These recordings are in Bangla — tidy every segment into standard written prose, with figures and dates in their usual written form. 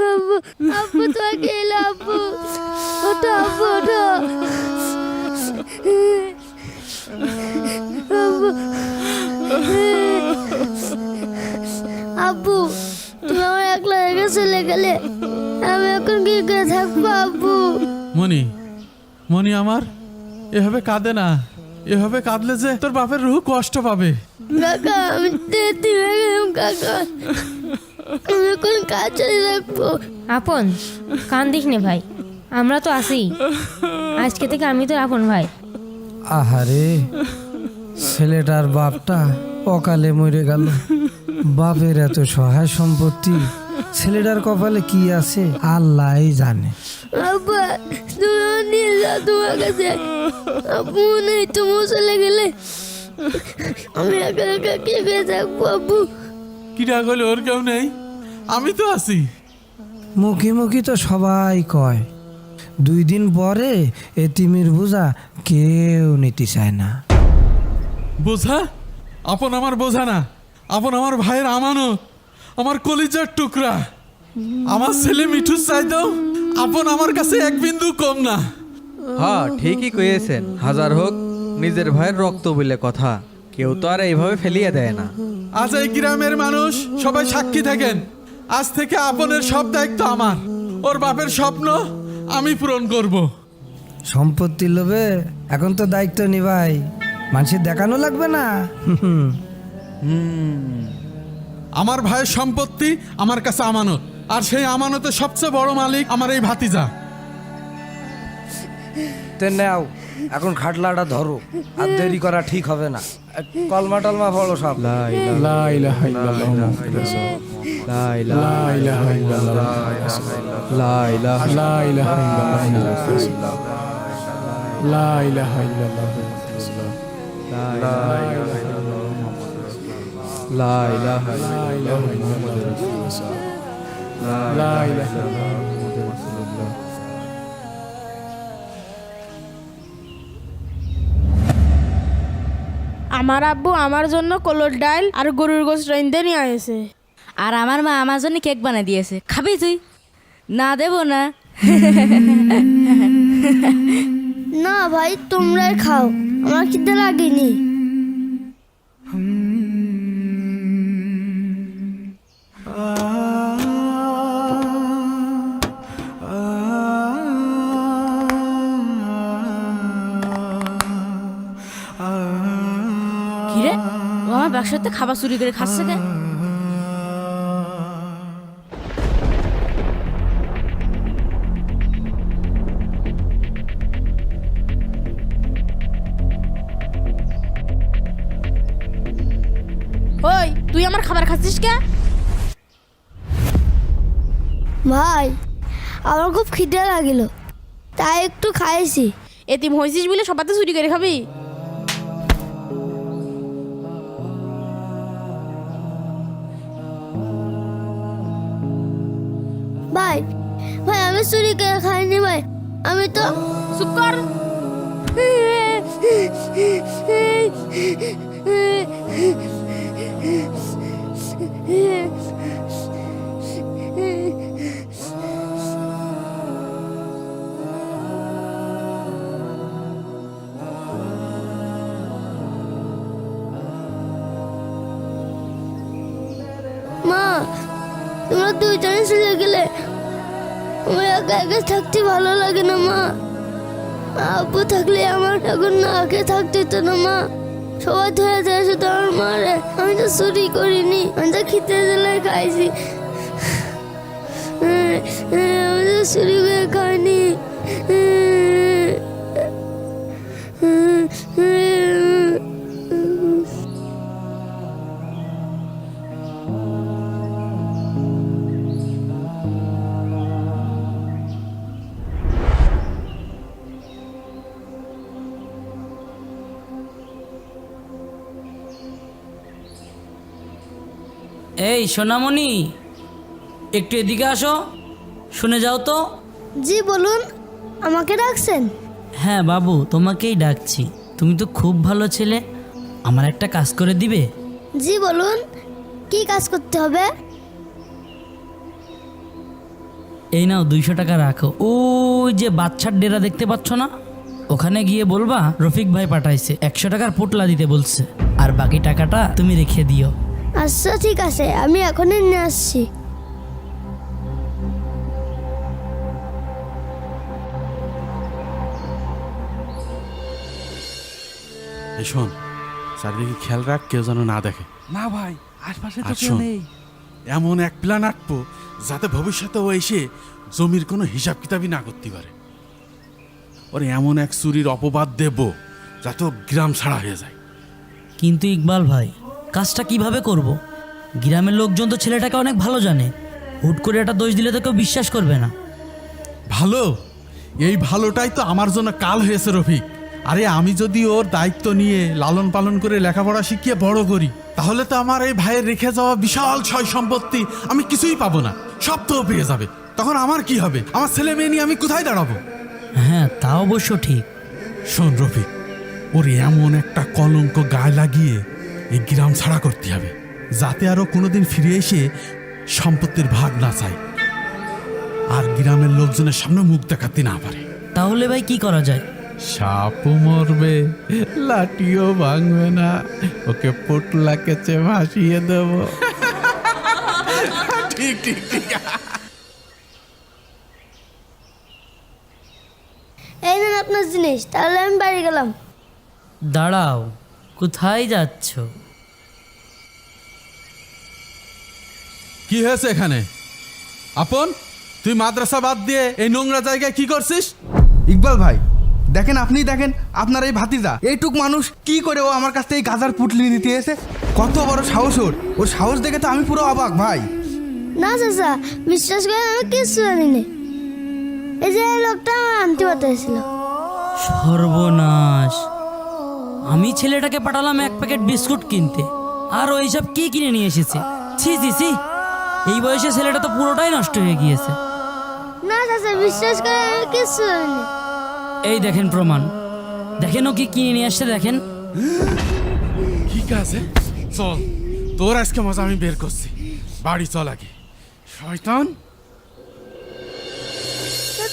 আব্বু আব্বু তোমাকে এলো আব্বু, ওঠো আব্বু ওঠো। আব্বু আব্বু তুমি আমার একলা রেখে চলে গেলে, আমি এখন কি করে থাকবো আব্বু? মনি, মনি আমার, এভাবে কাঁদে না। এভাবে কাঁদলে যে তোর বাপের রুহ কষ্ট পাবে। কাকা আমি তেতি হয়ে গেলাম কাকা, আমি এখন কাজ চলে থাকবো। আপন কান্দিস নে ভাই, আমরা তো আছি। আজকে থেকে আমি তোর আপন ভাই। আহারে, ছেলেটার বাপটা অকালে মরে গেল। বাপের এত সহায় সম্পত্তি, ছেলেটার কপালে কি আছে আল্লাহই জানে। আব্বা তুমি আমার নিয়ে যাও তোমার কাছে। আব্বু নেই, তুমিও চলে গেলে আমি একা একা কি করে থাকবো আব্বু? কিরা গেলে ওর কেউ নেই, আমি তো আছি। মুখে মুখে তো সবাই কয়, 2 দিন পরে এতিমের বোঝা কেউ নিতে চায় না। বোঝা? আপন আমার বোঝা না, আপন আমার ভাইয়ের আমানত, আমার কলিজার টুকরা। আমার ছেলে মিঠুর চাইতেও আপন আমার কাছে এক বিন্দু কম না। হ্যাঁ ঠিকই কয়েছেন, হাজার হোক নিজের ভাইয়ের রক্ত বলে কথা, কেউ তো আর এইভাবে ফেলিয়ে দেয় না। আজ এই গ্রামের মানুষ সবাই সাক্ষী থাকেন, আজ থেকে আপনের সব দায়িত্ব আমার। ওর বাপের স্বপ্ন আমি পূরণ করব। সম্পত্তির লোভে এখন তো দায়িত্ব নিভাই, মানুষের দেখানো লাগবে না। আমার ভাইয়ের সম্পত্তি আমার কাছে আমানত, আর সেই আমানতের সবচেয়ে বড় মালিক আমার এই ভাতিজা। তে নাও, এখন খাটলাটা ধরো, আর দেরি করা ঠিক হবে না। কলমা টলমা পড়ো সব। লা ইলাহা ইল্লাল্লাহ মুহাম্মাদুর রাসূলুল্লাহ, লা ইলাহা ইল্লাল্লাহ, লা ইলাহা ইল্লাল্লাহ, লা ইলাহা ইল্লাল্লাহ, লা ইলাহা ইল্লাল্লাহ মুহাম্মাদুর রাসূলুল্লাহ, লা ইলাহা ইল্লাল্লাহ মুহাম্মাদুর রাসূলুল্লাহ। আমার আব্বু আমার জন্য কলর ডাল আর গরুর গোশত রাইন্দে নিয়ে আসে। আর আমার মা আমার জন্য কেক বানিয়ে দিয়েছে, খাবি তুই? না দেবো না। না ভাই তোমরাই খাও, আমার খিদে লাগেনি। কিরে, ও আমার ব্যবসাতে খাবার চুরি করে খাচ্ছে কেন? ওই তুই আমার খাবার খাচ্ছিস কে? ভাই আমার খুব খিদে লাগিল, তাই একটু খাইছি। এতিম হয়েছিস বলে সবাতে চুরি করে খাবি? ভাই ভাই আমি চুরি করে খাইনি ভাই, আমি তো। চুপ কর। মা তোমরা 2 জনে চলে গেলে আমার একা একা থাকতে ভালো লাগে না মা। আব্বু থাকলে আমার এখন না খেয়ে থাকতে হতো না মা। সবাই ধরে ধরে শুধু আমার মারে, আমি তো চুরি করিনি, আমি তো খেতে দিলে খাইছি। আমি তো চুরি করে খাইনি। এই সোনামণি, একটু এদিকে আসো, শুনে যাও তো। জি বলুন, আমাকে ডাকছেন? হ্যাঁ বাবু, তোমাকেই ডাকছি। তুমি তো খুব ভালো ছেলে, আমার একটা কাজ করে দিবে? জি বলুন, কি কাজ করতে হবে? এই নাও 200 টাকা রাখো। ওই যে বাচ্চার ডেরা দেখতে পাচ্ছ না, ওখানে গিয়ে বলবা রফিক ভাই পাঠাইছে, 100 টাকার পোটলা দিতে বলছে, আর বাকি টাকাটা তুমি রেখে দিও। আচ্ছা ঠিক আছে, আমি এখনই নিয়ে আসছি। এই শোন, চারিদিকে খেয়াল রাখ, কেউ যেন না দেখে। না ভাই, আশপাশে আর শোন, এমন এক প্ল্যান আঁকবো যাতে ভবিষ্যতে ও এসে জমির কোনো হিসাব কিতাবই না করতে পারে। ওরে এমন এক চুরির অপবাদ দেব যাতে ও গ্রাম ছাড়া হয়ে যায়। কিন্তু ইকবাল ভাই, কাজটা কিভাবে করব? গ্রামের লোকজন তো ছেলেটাকে অনেক ভালো জানে, হুট করে একটা দোষ দিলে তো কেউ বিশ্বাস করবে না। ভালো, এই ভালোটাই তো আমার জন্য কাল হয়েছে রফিক। আরে আমি যদি ওর দায়িত্ব নিয়ে লালন পালন করে লেখাপড়া শিখিয়ে বড় করি, তাহলে তো আমার এই ভাইয়ের রেখে যাওয়া বিশাল সয় সম্পত্তি আমি কিছুই পাবো না, সব তো ও পেয়ে যাবে। তখন আমার কি হবে? আমার ছেলে মেয়ে নিয়ে আমি কোথায় দাঁড়াবো? হ্যাঁ, তা অবশ্য ঠিক। শোন রফিক, ওর এমন একটা কলঙ্ক গায়ে লাগিয়ে এই গ্রাম ছাড়া করতে হবে, যাতে আরো কোনোদিন ফিরে এসে সম্পত্তির ভাগ না চায়, আর গ্রামের লোকজনের সামনে মুখ দেখাতে না পারে। তাহলে ভাই কি করা যায়? সাপও মরবে, লাঠিও ভাঙবে না, ওকে পোটলা কেচে ভাসিয়ে দেব। ঠিক ঠিক ঠিক। এই নেন আপনার জিনিস, তাহলে আমি বাড়ি গেলাম। দাঁড়াও, কোথায় যাচ্ছ? কি হয়েছে এখানে? আপন, তুই মাদ্রাসা বাদ দিয়ে এই নোংরা জায়গায় কি করছিস? ইকবাল ভাই দেখেন, আপনি দেখেন আপনার এই ভাতিজা, এইটুক মানুষ কি করে ও আমার কাছ থেকে এই গাজার পুটলি নিতে এসে, কত বড় সাহস ওর সাহস দেখে তো আমি পুরো অবাক ভাই। না চাচা, বিশ্বাস করেন আমি কিচ্ছু জানি না। এই যে এই লোকটা আমার আনতে পাঠাইছিল। সর্বনাশ! আমি ছেলেটাকে পাঠালাম 1 প্যাকেট বিস্কুট কিনতে, আর ও এইসব কি কিনে নিয়ে এসেছে? ছি ছি ছি, এই বয়সে ছেলেটা তো পুরোটাই নষ্ট হয়ে গিয়েছে। না চাচা, বিশ্বাস করেন আমি কিচ্ছু জানি না। এই দেখেন প্রমাণ, দেখেন ও কি কিনে নিয়ে আসছে, দেখেন। ঠিক আছে, চল, তোর আজকে মজা আমি বের করছি। বাড়ি চল আগে। শয়তান,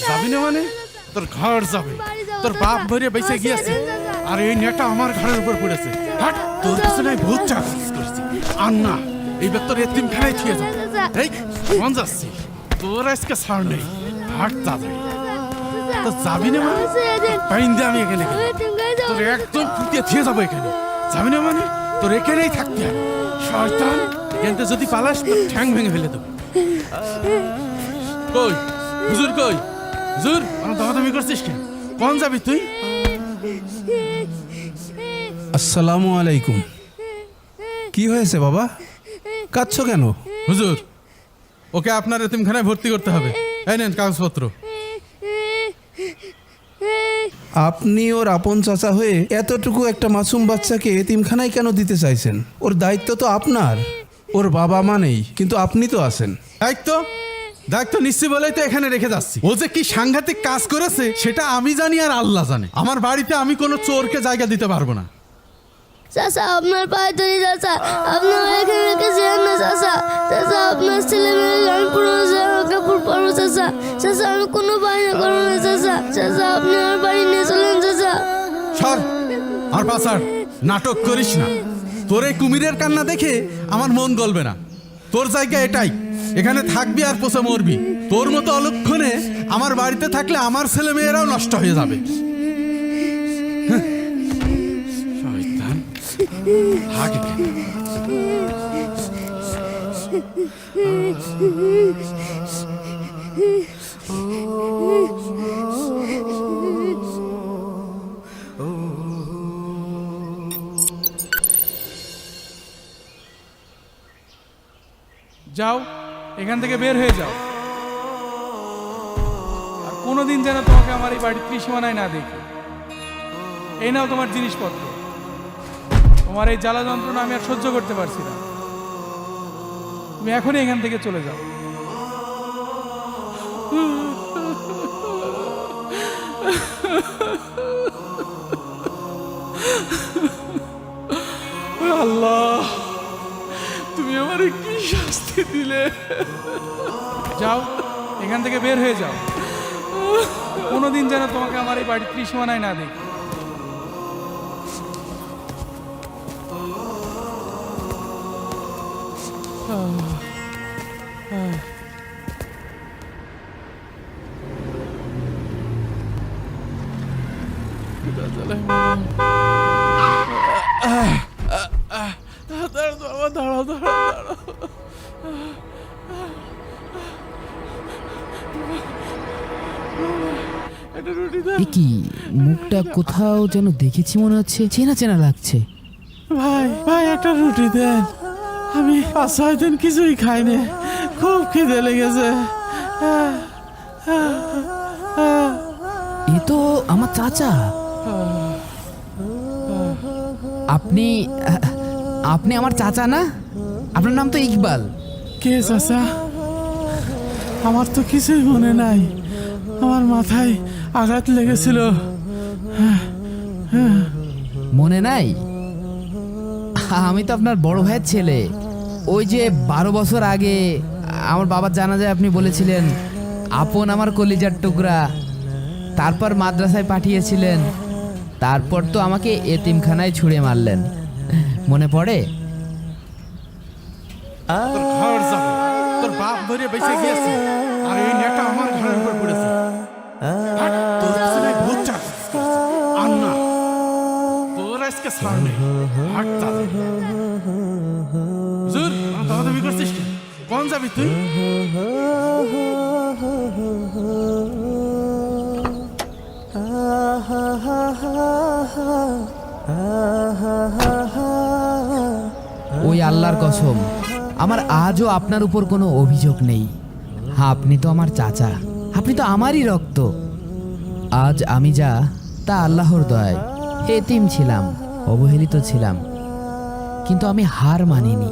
যাবি না মানে? তোর ঘর যাবে, তোর বাপ ভরে বেঁচে গিয়েছে, আর এই নেটা আমার ঘরের উপর পড়েছে। হাট, তোর পিছনে আমি বহুত চাকরি করেছি। আর না, এইবার তোর এতিম খানায় থিয়ে যাবে। এই মন যাচ্ছি, তোর আজকে ছাড় নেই। হাট তাড়াতাড়ি, তো যাবি না মানে? পাইন দিয়ে আমি এখানে গেলাম। তোর একদম ফুটিয়ে থিয়ে যাবো এখানে। যাবি না মানে? তোর এখানেই থাকতে হবে। শয়তান, এখানতে যদি পালাস তোর ঠ্যাং ভেঙে ফেলে দেবো। কই হুজুর, কই হুজুর? আমার দামাদামি করছিস কেন? কোন যাবি তুই? আসসালামু আলাইকুম। কি হয়েছে বাবা, কাঁদছো কেন? হুজুর, ওকে আপনার এতিমখানায় ভর্তি করতে হবে। এই নেন কাগজপত্র। আপনি ওর আপন চাচা হয়ে এতটুকু একটা মাসুম বাচ্চাকে এতিমখানায় কেন দিতে চাইছেন? ওর দায়িত্ব তো আপনার। ওর বাবা মা নেই, কিন্তু আপনি তো আছেন। দায়িত্ব নিশ্চয় বলেই তো এখানে রেখে যাচ্ছি। ও যে কি সাংঘাতিক কাজ করেছে সেটা আমি জানি আর আল্লাহ জানে। আমার বাড়িতে আমি কোনো চোরকে জায়গা দিতে পারবো না। চাচা, আপনার পায়ে ধরি চাচা, আপনার এখানে রেখে যেন না চাচা। চাচা, আপনার ছেলে মেয়ে আমি পুরো জামা কাপড় পরবো চাচা। চাচা, আমি কোনো বায়না করবো না চাচা। চাচা, আপনি আমার বাড়ি নিয়ে চলেন চাচা। সর, আর পাচার নাটক করিস না। তোর এই কুমিরের কান্না দেখে আমার মন গলবে না। তোর জায়গা এটাই, এখানে থাকবি আর পচে মরবি। তোর মতো অলক্ষণে আমার বাড়িতে থাকলে আমার ছেলে মেয়েরাও নষ্ট হয়ে যাবে। শয়তান, থাক এখানে। যাও, এখান থেকে বের হয়ে যাও, আর কোনোদিন যেন তোমাকে আমার এই বাড়ির ত্রিসীমানায় না দেখি। এই নাও তোমার জিনিসপত্র। তোমার এই জ্বালা যন্ত্রণা আমি আর সহ্য করতে পারছি না। তুমি এখনই এখান থেকে চলে যাও। আল্লাহ, তুমি আমারে কি শাস্তি দিলে? যাও, এখান থেকে বের হয়ে যাও। কোনোদিন যেন তোমাকে আমার এই বাড়ির ত্রিসীমানায় না দেখি। দাঁড়াও দাঁড়াও। কি মুখটা কোথাও যেন দেখেছি মনে হচ্ছে, চেনা চেনা লাগছে। ভাই ভাই একটা রুটি দেন, আমি 5-6 দিন কিছুই খাইনি, খুব খিদে লেগেছে। এ তো আমার চাচা। আপনি আপনি আমার চাচা না? আপনার নাম তো ইকবাল। কে চাচা? আমার তো কিছুই মনে নাই, আমার মাথায় আঘাত লেগেছিল। মনে নাই? আমি তো আপনার বড় ভাইয়ের ছেলে। ওই যে 12 বছর আগে আমার বাবার জানাজায় আপনি বলেছিলেন আপন আমার কলিজার টুকরা, তারপর মাদ্রাসায় পাঠিয়েছিলেন, তারপর তো আমাকে এতিমখানায় ছুঁড়ে মারলেন, মনে পড়ে? তোর ঘর যাবে, তোর বাপ ধরে বেঁচে গিয়েছে, আর এই নেটা আমার ঘরের উপর পড়েছে। হাট, তোর পিছনে ভূত চাচ্ছে। আর না, তোর আজকে ছাড় নেই। হাট যাবে। হুজুর, দাদাদাবি করছিস কি? কোন যাবি তুই? ওই আল্লাহর কসম, আমার আজও আপনার উপর কোনো অভিযোগ নেই। হ্যাঁ, আপনি তো আমার চাচা, আপনি তো আমারই রক্ত। আজ আমি যা, তা আল্লাহর দয়ায়। এতিম ছিলাম, অবহেলিত ছিলাম, কিন্তু আমি হার মানিনি।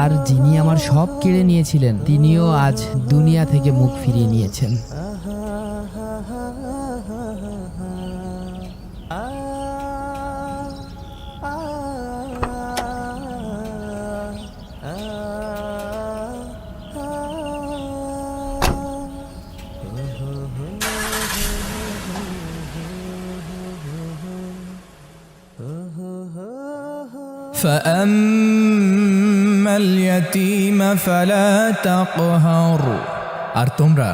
আর যিনি আমার সব কেড়ে নিয়েছিলেন, তিনিও আজ দুনিয়া থেকে মুখ ফিরিয়ে নিয়েছেন। فأما اليتيم فلا تقهر। আর তোমরা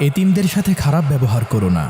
এতিমদের সাথে খারাপ ব্যবহার করো না।